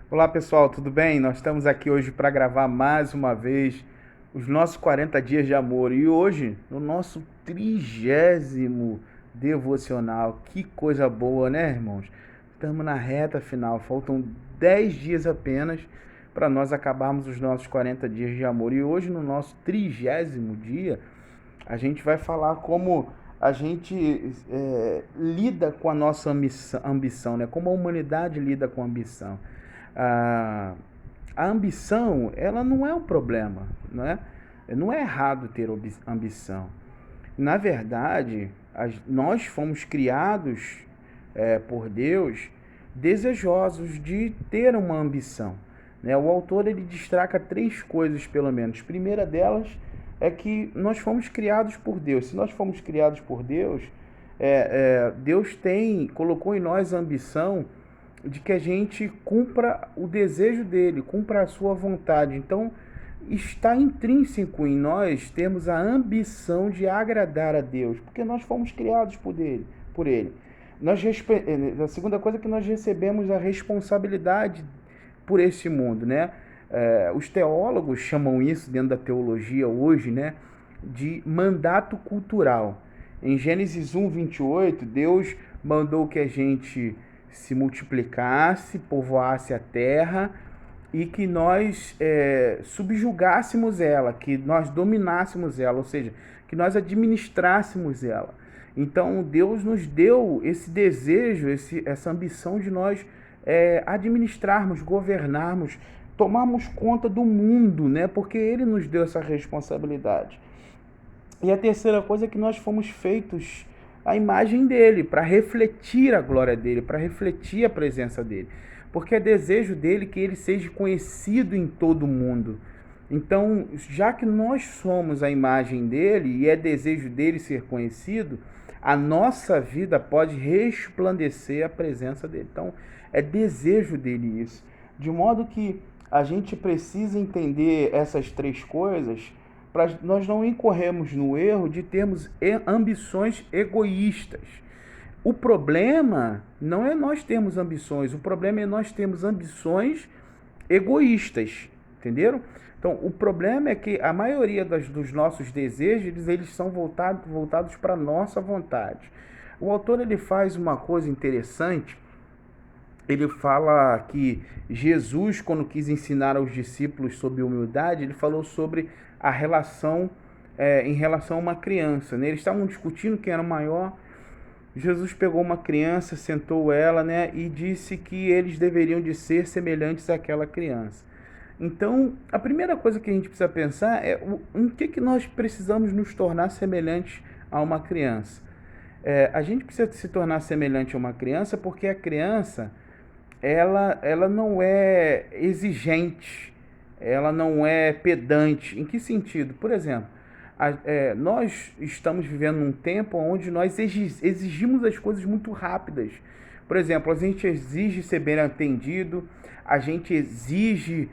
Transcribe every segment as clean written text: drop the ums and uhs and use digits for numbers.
Olá pessoal, tudo bem? Nós estamos aqui hoje para gravar mais uma vez os nossos 40 dias de amor e hoje no nosso 30º devocional. Que coisa boa, né, irmãos? Estamos na reta final, faltam 10 dias apenas para nós acabarmos os nossos 40 dias de amor e hoje no nosso 30º dia a gente vai falar como a gente lida com a nossa ambição, né? Como a humanidade lida com a ambição. A, a ambição, ela não é um problema, não é? Não é errado ter ambição. Na verdade, nós fomos criados por Deus desejosos de ter uma ambição. Né? O autor ele destaca três coisas, pelo menos. A primeira delas é que nós fomos criados por Deus. Se nós fomos criados por Deus, Deus colocou em nós a ambição de que a gente cumpra o desejo dele, cumpra a sua vontade. Então, está intrínseco em nós termos a ambição de agradar a Deus, porque nós fomos criados por ele. A segunda coisa é que nós recebemos a responsabilidade por esse mundo, né? Os teólogos chamam isso, dentro da teologia hoje, né, de mandato cultural. Em Gênesis 1:28, Deus mandou que a gente se multiplicasse, povoasse a terra e que nós subjugássemos ela, que nós dominássemos ela, ou seja, que nós administrássemos ela. Então Deus nos deu esse desejo, essa ambição de nós administrarmos, governarmos, tomarmos conta do mundo, né? Porque Ele nos deu essa responsabilidade. E a terceira coisa é que nós fomos feitos à imagem dele, para refletir a glória dele, para refletir a presença dele. Porque é desejo dele que ele seja conhecido em todo o mundo. Então, já que nós somos a imagem dele e é desejo dele ser conhecido, a nossa vida pode resplandecer a presença dele. Então, é desejo dele isso. De modo que a gente precisa entender essas três coisas para nós não incorrermos no erro de termos ambições egoístas. O problema não é nós termos ambições, o problema é nós termos ambições egoístas, entenderam? Então, o problema é que a maioria dos nossos desejos, eles são voltados para a nossa vontade. O autor ele faz uma coisa interessante. Ele fala que Jesus, quando quis ensinar aos discípulos sobre humildade, ele falou sobre a relação em relação a uma criança. Né? Eles estavam discutindo quem era maior. Jesus pegou uma criança, sentou ela, né, e disse que eles deveriam de ser semelhantes àquela criança. Então, a primeira coisa que a gente precisa pensar é em que nós precisamos nos tornar semelhantes a uma criança. A gente precisa se tornar semelhante a uma criança porque a criança ela não é exigente, ela não é pedante. Em que sentido? Por exemplo, nós estamos vivendo num tempo onde nós exigimos as coisas muito rápidas. Por exemplo, a gente exige ser bem atendido, a gente exige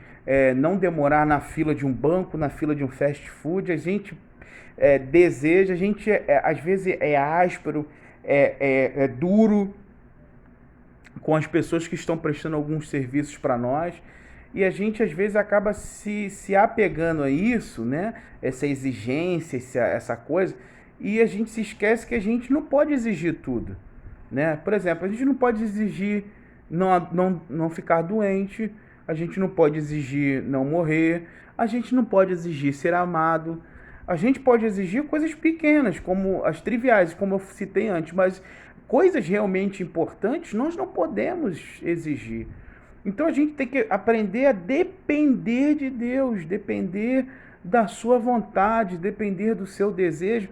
não demorar na fila de um banco, na fila de um fast food, a gente deseja, a gente às vezes é áspero, é duro com as pessoas que estão prestando alguns serviços para nós. E a gente às vezes acaba se apegando a isso, né? Essa exigência, essa coisa, e a gente se esquece que a gente não pode exigir tudo, né? Por exemplo, a gente não pode exigir não ficar doente, a gente não pode exigir não morrer, a gente não pode exigir ser amado, a gente pode exigir coisas pequenas, como as triviais, como eu citei antes, mas coisas realmente importantes nós não podemos exigir. Então a gente tem que aprender a depender de Deus, depender da sua vontade, depender do seu desejo.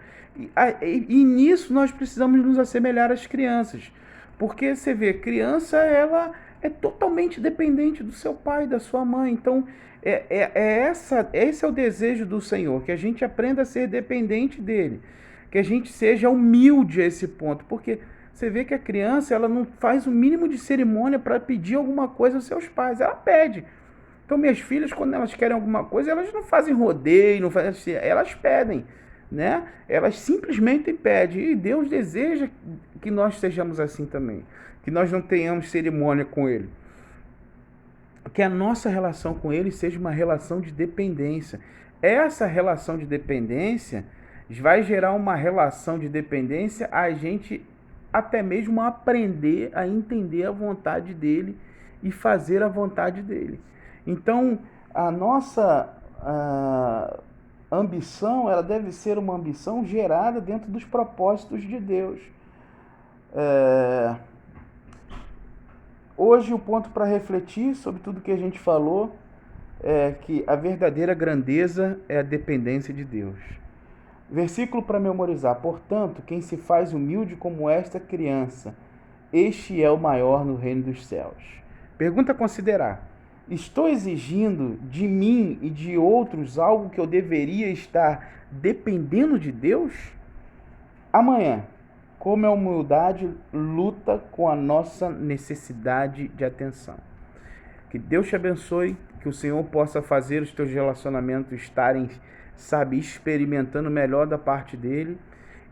E nisso nós precisamos nos assemelhar às crianças. Porque você vê, criança ela é totalmente dependente do seu pai, da sua mãe. Então esse é o desejo do Senhor, que a gente aprenda a ser dependente dele, que a gente seja humilde a esse ponto. Porque você vê que a criança ela não faz o mínimo de cerimônia para pedir alguma coisa aos seus pais. Ela pede. Então, minhas filhas, quando elas querem alguma coisa, elas não fazem rodeio, não fazem assim, elas pedem, né? Elas simplesmente pedem. E Deus deseja que nós sejamos assim também. Que nós não tenhamos cerimônia com Ele. que a nossa relação com Ele seja uma relação de dependência. Essa relação de dependência vai gerar uma relação de dependência a gente até mesmo aprender a entender a vontade dele e fazer a vontade dele. Então, a nossa ambição, ela deve ser uma ambição gerada dentro dos propósitos de Deus. Hoje o ponto para refletir sobre tudo que a gente falou é que a verdadeira grandeza é a dependência de Deus. Versículo para memorizar. Portanto, quem se faz humilde como esta criança, este é o maior no reino dos céus. Pergunta a considerar. Estou exigindo de mim e de outros algo que eu deveria estar dependendo de Deus? Amanhã, como a humildade luta com a nossa necessidade de atenção. Que Deus te abençoe, que o Senhor possa fazer os teus relacionamentos estarem, experimentando o melhor da parte dele,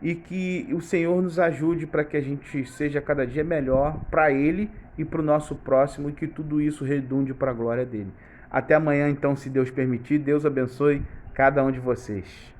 e que o Senhor nos ajude para que a gente seja cada dia melhor para Ele e para o nosso próximo, e que tudo isso redunde para a glória dele. Até amanhã, então, se Deus permitir. Deus abençoe cada um de vocês.